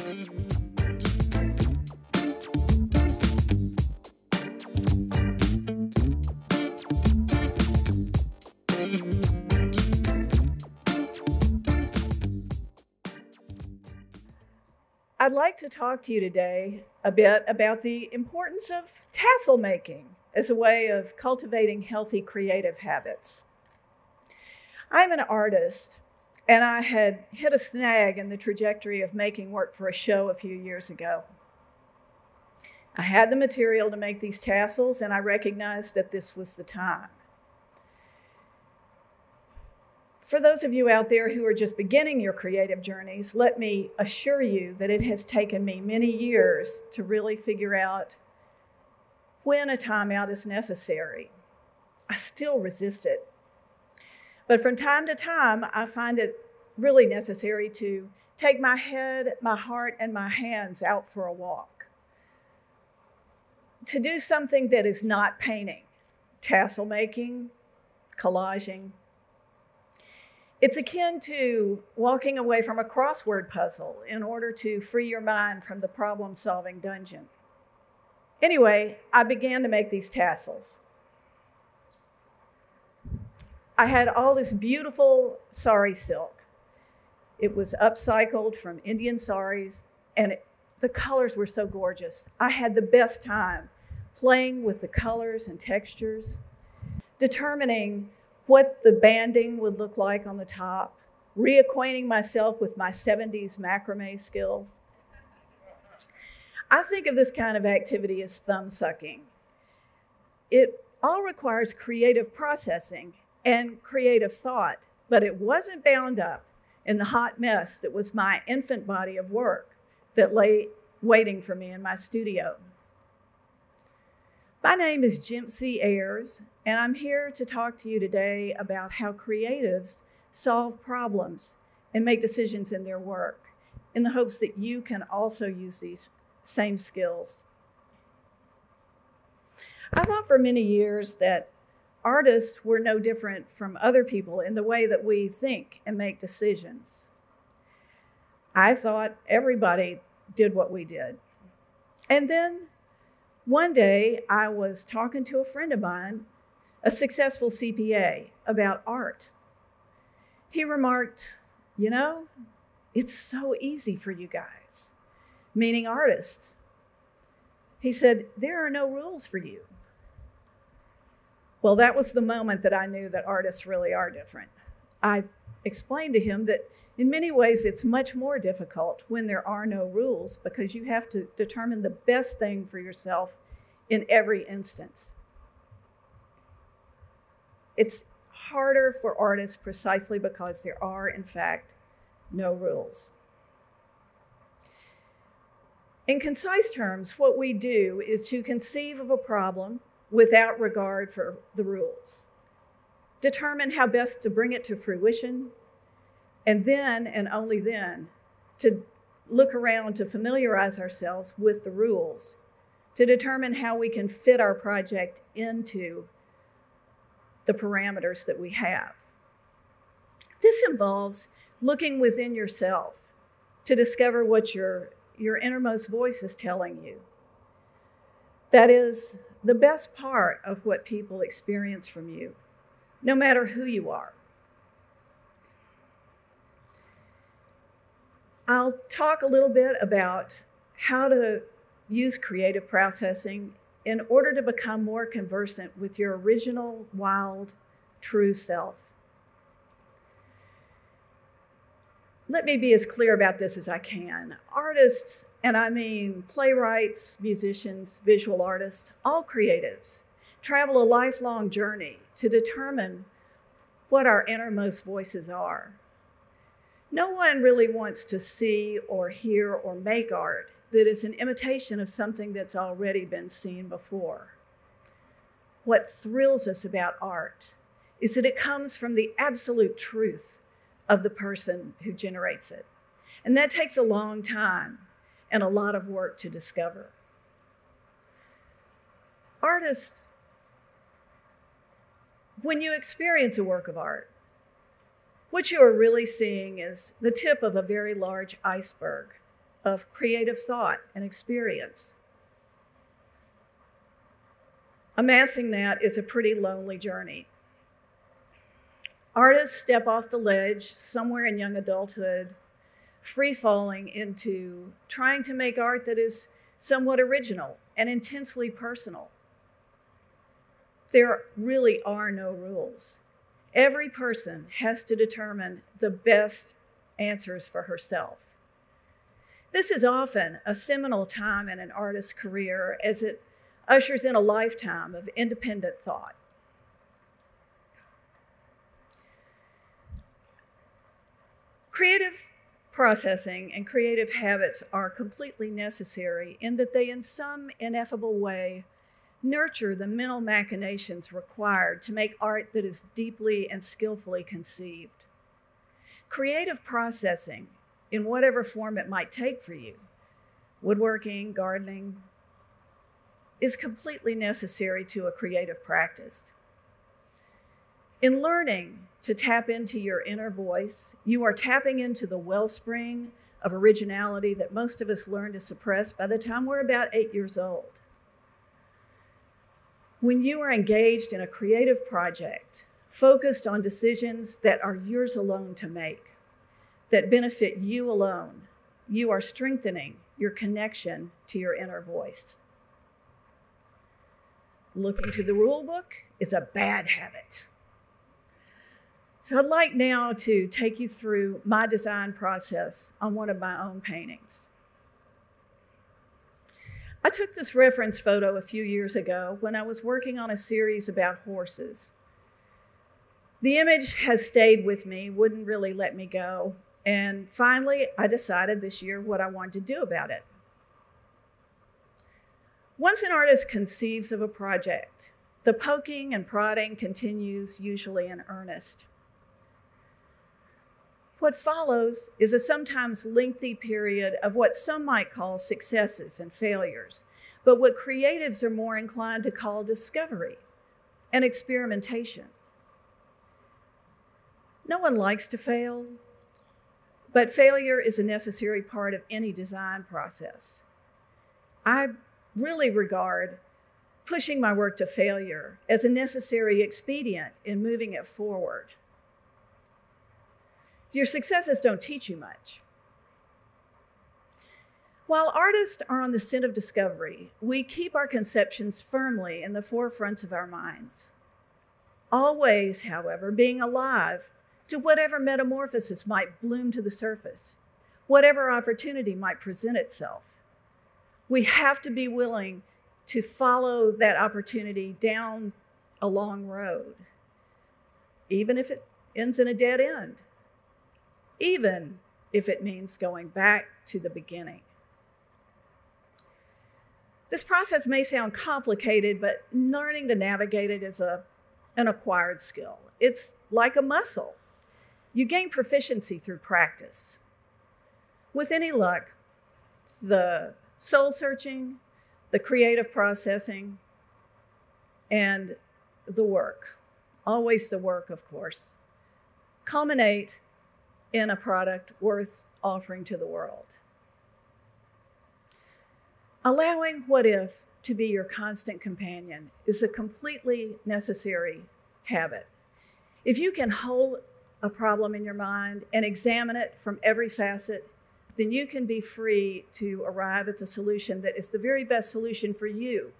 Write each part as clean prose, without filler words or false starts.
I'd like to talk to you today a bit about the importance of tassel making as a way of cultivating healthy creative habits. I'm an artist, and I had hit a snag in the trajectory of making work for a show a few years ago. I had the material to make these tassels, and I recognized that this was the time. For those of you out there who are just beginning your creative journeys, let me assure you that it has taken me many years to really figure out when a timeout is necessary. I still resist it. But from time to time, I find it really necessary to take my head, my heart, and my hands out for a walk. To do something that is not painting, tassel making, collaging. It's akin to walking away from a crossword puzzle in order to free your mind from the problem-solving dungeon. Anyway, I began to make these tassels. I had all this beautiful sari silk. It was upcycled from Indian saris, and the colors were so gorgeous. I had the best time playing with the colors and textures, determining what the banding would look like on the top, reacquainting myself with my 70s macrame skills. I think of this kind of activity as thumb sucking. It all requires creative processing and creative thought, but it wasn't bound up in the hot mess that was my infant body of work that lay waiting for me in my studio. My name is Jimpsie Ayres, and I'm here to talk to you today about how creatives solve problems and make decisions in their work, in the hopes that you can also use these same skills. I thought for many years that artists were no different from other people in the way that we think and make decisions. I thought everybody did what we did. And then one day I was talking to a friend of mine, a successful CPA, about art. He remarked, "You know, it's so easy for you guys," meaning artists. He said, "There are no rules for you." Well, that was the moment that I knew that artists really are different. I explained to him that in many ways it's much more difficult when there are no rules, because you have to determine the best thing for yourself in every instance. It's harder for artists precisely because there are, in fact, no rules. In concise terms, what we do is to conceive of a problem without regard for the rules, determine how best to bring it to fruition, and then, and only then, to look around to familiarize ourselves with the rules, to determine how we can fit our project into the parameters that we have. This involves looking within yourself to discover what your innermost voice is telling you. That is the best part of what people experience from you, no matter who you are. I'll talk a little bit about how to use creative processing in order to become more conversant with your original, wild, true self. Let me be as clear about this as I can. Artists, and I mean playwrights, musicians, visual artists, all creatives, travel a lifelong journey to determine what our innermost voices are. No one really wants to see or hear or make art that is an imitation of something that's already been seen before. What thrills us about art is that it comes from the absolute truth of the person who generates it. And that takes a long time and a lot of work to discover. Artists, when you experience a work of art, what you are really seeing is the tip of a very large iceberg of creative thought and experience. Amassing that is a pretty lonely journey. Artists step off the ledge somewhere in young adulthood, free-falling into trying to make art that is somewhat original and intensely personal. There really are no rules. Every person has to determine the best answers for herself. This is often a seminal time in an artist's career as it ushers in a lifetime of independent thought. Creative processing and creative habits are completely necessary in that they, in some ineffable way, nurture the mental machinations required to make art that is deeply and skillfully conceived. Creative processing, in whatever form it might take for you, woodworking, gardening, is completely necessary to a creative practice. In learning to tap into your inner voice, you are tapping into the wellspring of originality that most of us learn to suppress by the time we're about 8 years old. When you are engaged in a creative project, focused on decisions that are yours alone to make, that benefit you alone, you are strengthening your connection to your inner voice. Looking to the rule book is a bad habit. So I'd like now to take you through my design process on one of my own paintings. I took this reference photo a few years ago when I was working on a series about horses. The image has stayed with me, wouldn't really let me go, and finally I decided this year what I wanted to do about it. Once an artist conceives of a project, the poking and prodding continues, usually in earnest. What follows is a sometimes lengthy period of what some might call successes and failures, but what creatives are more inclined to call discovery and experimentation. No one likes to fail, but failure is a necessary part of any design process. I really regard pushing my work to failure as a necessary expedient in moving it forward. Your successes don't teach you much. While artists are on the scent of discovery, we keep our conceptions firmly in the forefronts of our minds. Always, however, being alive to whatever metamorphosis might bloom to the surface, whatever opportunity might present itself. We have to be willing to follow that opportunity down a long road, even if it ends in a dead end, even if it means going back to the beginning. This process may sound complicated, but learning to navigate it is an acquired skill. It's like a muscle. You gain proficiency through practice. With any luck, the soul searching, the creative processing, and the work, always the work, of course, culminate in a product worth offering to the world. Allowing what if to be your constant companion is a completely necessary habit. If you can hold a problem in your mind and examine it from every facet, then you can be free to arrive at the solution that is the very best solution for you,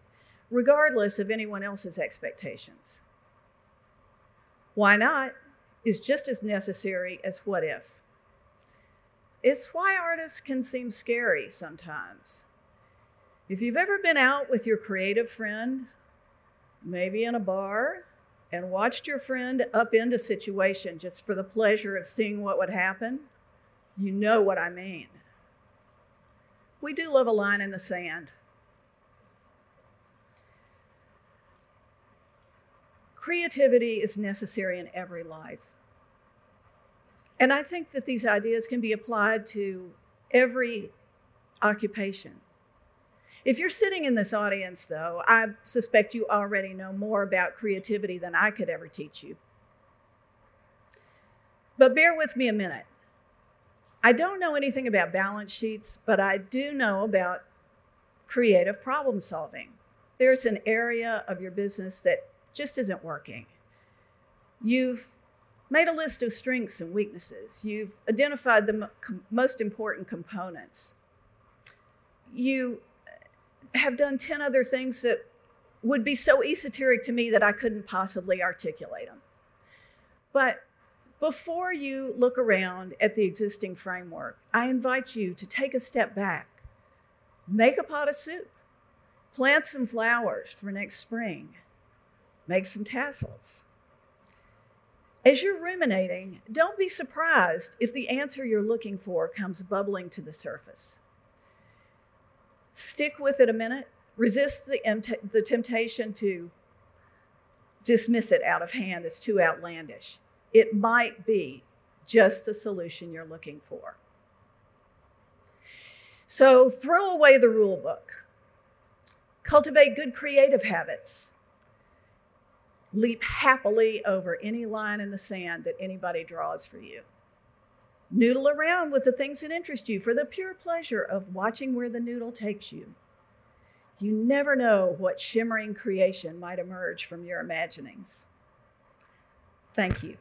regardless of anyone else's expectations. Why not is just as necessary as what if. It's why artists can seem scary sometimes. If you've ever been out with your creative friend, maybe in a bar, and watched your friend upend a situation just for the pleasure of seeing what would happen, you know what I mean. We do love a line in the sand. Creativity is necessary in every life. And I think that these ideas can be applied to every occupation. If you're sitting in this audience, though, I suspect you already know more about creativity than I could ever teach you. But bear with me a minute. I don't know anything about balance sheets, but I do know about creative problem solving. There's an area of your business that just isn't working. You've made a list of strengths and weaknesses. You've identified the most important components. You have done 10 other things that would be so esoteric to me that I couldn't possibly articulate them. But before you look around at the existing framework, I invite you to take a step back, make a pot of soup, plant some flowers for next spring, make some tassels. As you're ruminating, don't be surprised if the answer you're looking for comes bubbling to the surface. Stick with it a minute. Resist the temptation to dismiss it out of hand as too outlandish. It might be just the solution you're looking for. So throw away the rule book. Cultivate good creative habits. Leap happily over any line in the sand that anybody draws for you. Noodle around with the things that interest you for the pure pleasure of watching where the noodle takes you. You never know what shimmering creation might emerge from your imaginings. Thank you.